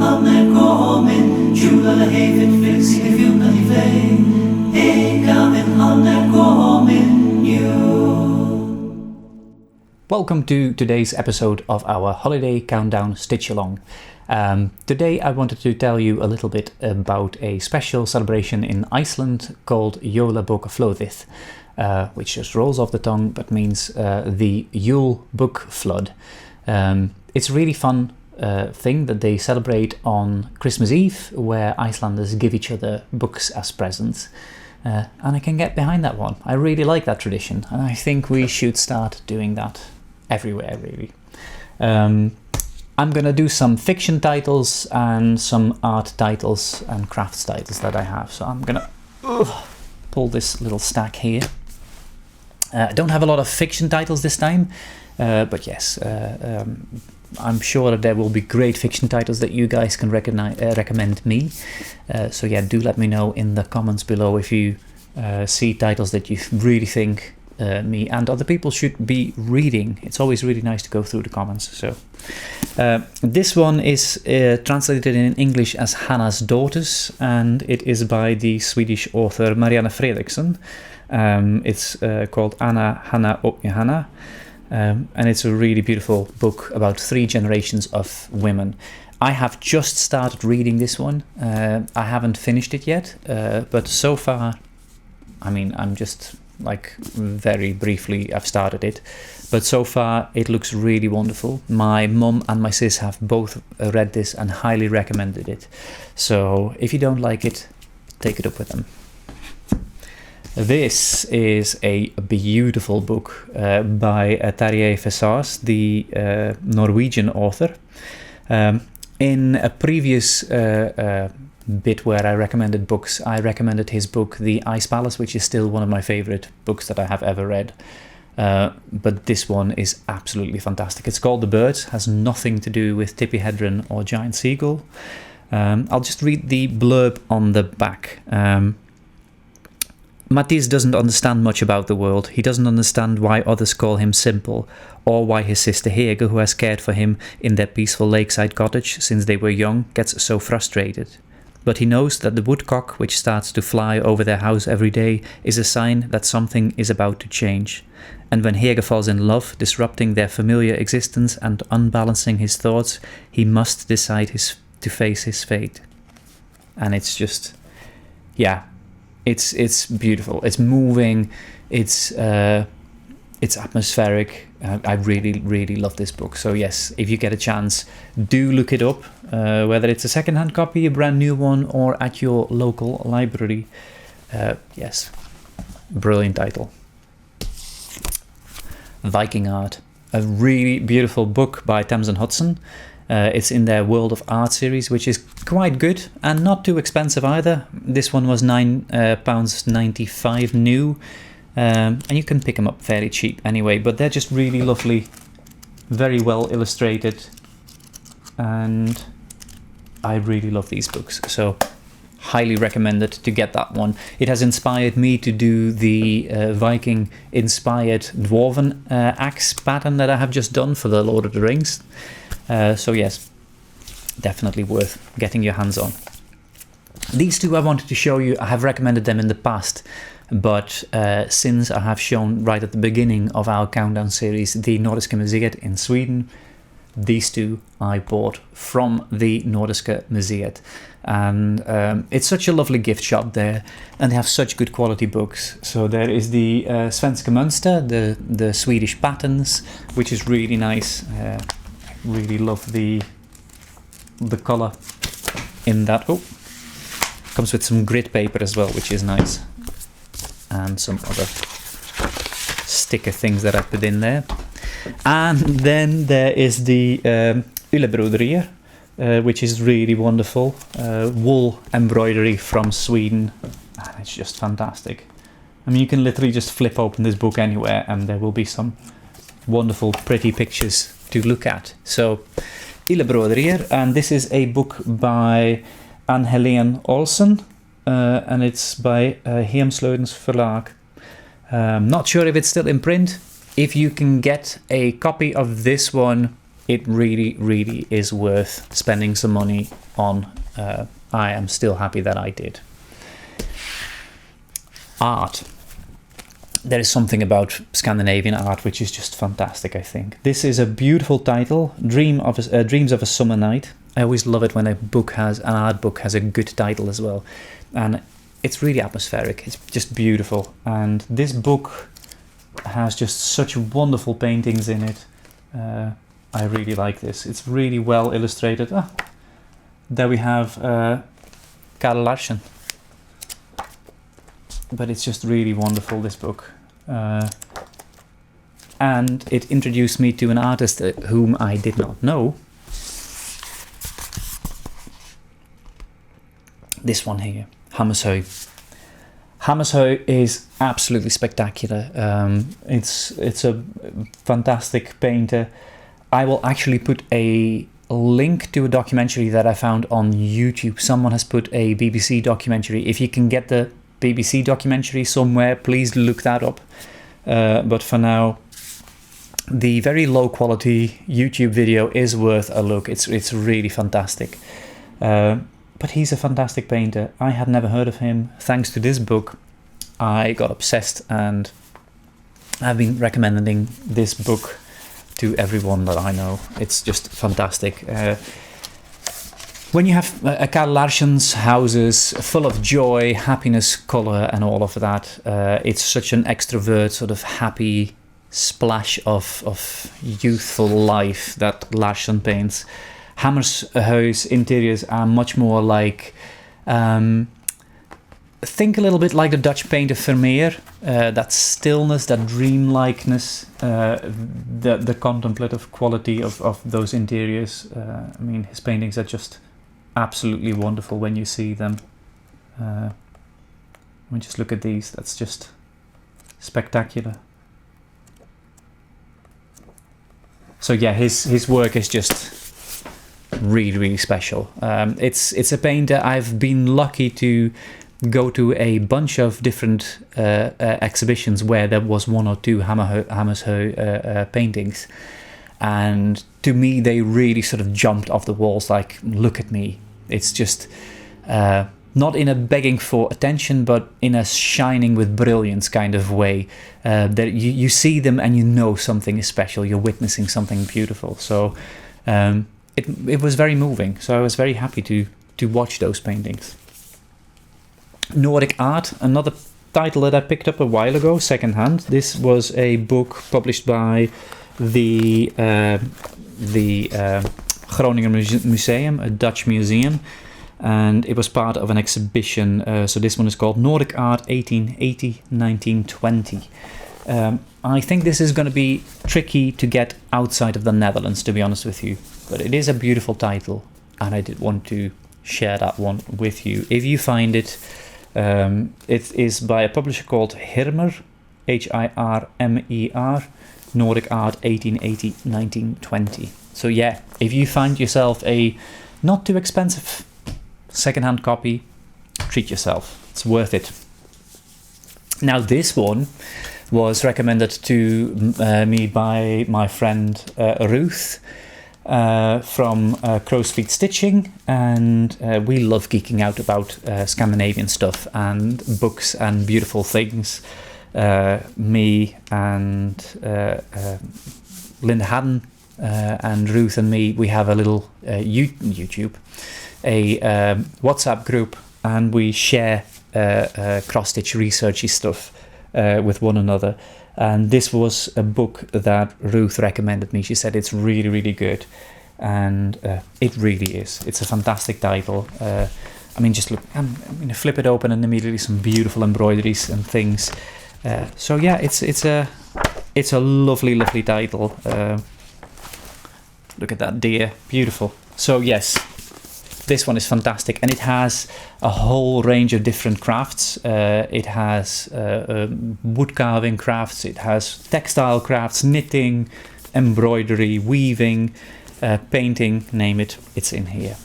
han kommet, Jule hevet fix I fjuna I vei, Ekaven han kommet new. Welcome to today's episode of our holiday countdown stitch along. Today I wanted to tell you a little bit about a special celebration in Iceland called Jólabókaflóðið, which just rolls off the tongue but means the Yule book flood. It's a really fun thing that they celebrate on Christmas Eve, where Icelanders give each other books as presents. And I can get behind that one. I really like that tradition, and I think we should start doing that everywhere, really. I'm gonna do some fiction titles and some art titles and crafts titles that I have. So I'm gonna pull this little stack here. I don't have a lot of fiction titles this time, but yes, I'm sure that there will be great fiction titles that you guys can recommend me. So yeah, do let me know in the comments below if you see titles that you really think me and other people should be reading. It's always really nice to go through the comments. So this one is translated in English as Hannah's Daughters, and it is by the Swedish author Marianne Fredriksson. It's called Anna, Hanna och Johanna, and it's a really beautiful book about 3 generations of women. I have just started reading this one. I haven't finished it yet, but so far, I mean, I'm just like very briefly I've started it, but so far it looks really wonderful. My mum and my sis have both read this and highly recommended it, so if you don't like it, take it up with them. This is a beautiful book by Terje Vesaas, the Norwegian author. In a previous bit where I recommended books, I recommended his book The Ice Palace, which is still one of my favorite books that I have ever read. But this one is absolutely fantastic. It's called The Birds, has nothing to do with Tippi Hedren or Giant Seagull. I'll just read the blurb on the back. Matthijs doesn't understand much about the world. He doesn't understand why others call him simple, or why his sister Hege, who has cared for him in their peaceful lakeside cottage since they were young, gets so frustrated. But he knows that the woodcock, which starts to fly over their house every day, is a sign that something is about to change. And when Hege falls in love, disrupting their familiar existence and unbalancing his thoughts, he must decide to face his fate. And it's just, yeah, it's beautiful. It's moving. It's atmospheric. I really love this book. So yes, if you get a chance, do look it up, whether it's a second-hand copy, a brand new one, or at your local library. Yes, brilliant title. Viking Art, a really beautiful book by Thames and Hudson. It's in their World of Art series, which is quite good and not too expensive either. This one was £9.95 new. And you can pick them up fairly cheap anyway, but they're just really lovely, very well illustrated, and I really love these books, so highly recommended to get that one. It has inspired me to do the Viking inspired dwarven axe pattern that I have just done for the Lord of the Rings, so yes, definitely worth getting your hands on. These two I wanted to show you. I have recommended them in the past, but since I have shown right at the beginning of our countdown series the Nordiska Museet in Sweden, these two I bought from the Nordiska Museet, and it's such a lovely gift shop there, and they have such good quality books. So there is the Svenska Mönster, the Swedish patterns, which is really nice. I really love the color in that. Oh, comes with some grit paper as well, which is nice. And some other sticker things that I put in there. And then there is the Yule, which is really wonderful. Wool embroidery from Sweden. And it's just fantastic. I mean, you can literally just flip open this book anywhere and there will be some wonderful, pretty pictures to look at. So, Yule, and this is a book by Ann-Helene Olsen. And it's by Heemslöydens Verlag. Not sure if it's still in print. If you can get a copy of this one, it really, really is worth spending some money on. I am still happy that I did. Art. There is something about Scandinavian art which is just fantastic, I think. This is a beautiful title, Dreams of a Summer Night. I always love it when an art book has a good title as well. And it's really atmospheric, it's just beautiful. And this book has just such wonderful paintings in it. I really like this. It's really well illustrated. There we have Carl Larsen. But it's just really wonderful, this book. And it introduced me to an artist whom I did not know. This one here, Hammerho. Hammerho is absolutely spectacular. It's a fantastic painter. I will actually put a link to a documentary that I found on YouTube. Someone has put a BBC documentary. If you can get the BBC documentary somewhere, please look that up. But for now, the very low quality YouTube video is worth a look. It's really fantastic. But he's a fantastic painter. I had never heard of him. Thanks to this book, I got obsessed, and I've been recommending this book to everyone that I know. It's just fantastic. When you have Carl Larsen's houses full of joy, happiness, colour and all of that, it's such an extrovert, sort of happy splash of youthful life that Larsen paints. Hammerho's interiors are much more like, think a little bit like the Dutch painter Vermeer, that stillness, that dreamlikeness, the contemplative quality of those interiors. I mean, his paintings are just absolutely wonderful when you see them. Let me just look at these. That's just spectacular. So yeah, his work is just really, really special. It's a painter. I've been lucky to go to a bunch of different exhibitions where there was one or two Hammerho paintings, and to me they really sort of jumped off the walls, like, look at me. It's just not in a begging for attention, but in a shining with brilliance kind of way. That you see them and you know something is special, you're witnessing something beautiful. So it was very moving, so I was very happy to watch those paintings. Nordic Art, another title that I picked up a while ago, secondhand. This was a book published by the Groningen Museum, a Dutch museum, and it was part of an exhibition. So this one is called Nordic Art 1880-1920. I think this is going to be tricky to get outside of the Netherlands, to be honest with you, but it is a beautiful title, and I did want to share that one with you. If you find it, it is by a publisher called Hirmer, Hirmer, Nordic Art 1880-1920. So yeah, if you find yourself a not too expensive secondhand copy, treat yourself. It's worth it. Now this one was recommended to me by my friend Ruth from Crow's Feet Stitching, and we love geeking out about Scandinavian stuff and books and beautiful things. Me and Linda Haddon and Ruth and me, we have a little YouTube, a WhatsApp group, and we share cross-stitch researchy stuff with one another. And this was a book that Ruth recommended me. She said it's really, really good, and it really is. It's a fantastic title. I mean, just look, flip it open and immediately some beautiful embroideries and things. So yeah, it's a lovely, lovely title. Look at that deer, beautiful. So yes, this one is fantastic, and it has a whole range of different crafts. It has wood carving crafts, it has textile crafts, knitting, embroidery, weaving, painting, name it, it's in here.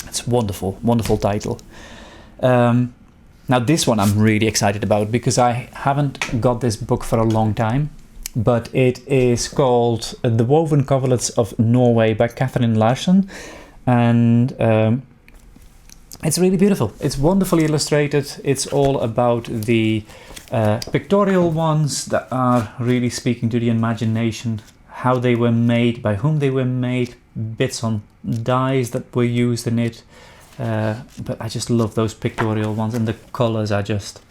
It's a wonderful, wonderful title. Now this one I'm really excited about, because I haven't got this book for a long time. but it is called The Woven Coverlets of Norway by Catherine Larsen, and it's really beautiful. It's wonderfully illustrated. It's all about the pictorial ones that are really speaking to the imagination, how they were made, by whom they were made, bits on dyes that were used in it. But I just love those pictorial ones, and the colors are just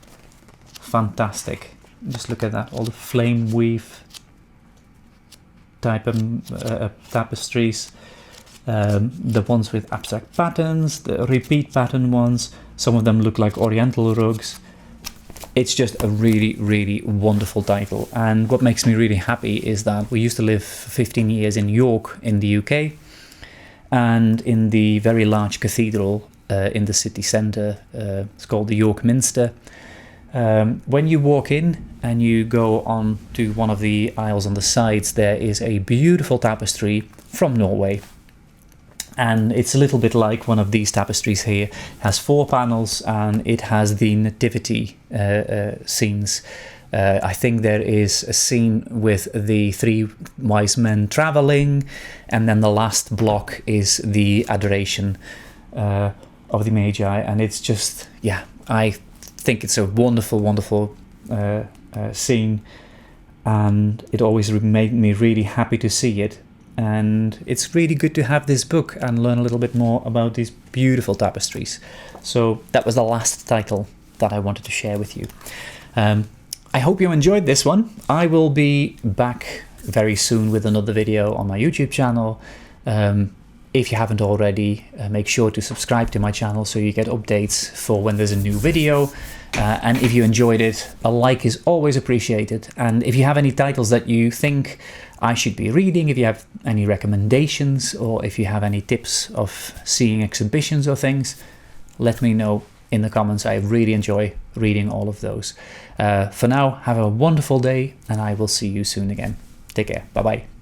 fantastic. Just look at that, all the flame weave type of tapestries. The ones with abstract patterns, the repeat pattern ones, some of them look like oriental rugs. It's just a really, really wonderful title. And what makes me really happy is that we used to live for 15 years in York in the UK, and in the very large cathedral in the city centre, it's called the York Minster. When you walk in and you go on to one of the aisles on the sides, there is a beautiful tapestry from Norway. And it's a little bit like one of these tapestries here. It has 4 panels and it has the nativity scenes. I think there is a scene with the 3 wise men traveling, and then the last block is the adoration of the Magi. And it's just, yeah, I think it's a wonderful, wonderful scene, and it always made me really happy to see it. And it's really good to have this book and learn a little bit more about these beautiful tapestries. So that was the last title that I wanted to share with you. I hope you enjoyed this one. I will be back very soon with another video on my YouTube channel. If you haven't already, make sure to subscribe to my channel so you get updates for when there's a new video. And if you enjoyed it, a like is always appreciated. And if you have any titles that you think I should be reading, if you have any recommendations, or if you have any tips of seeing exhibitions or things, let me know in the comments. I really enjoy reading all of those. For now, have a wonderful day, and I will see you soon again. Take care. Bye-bye.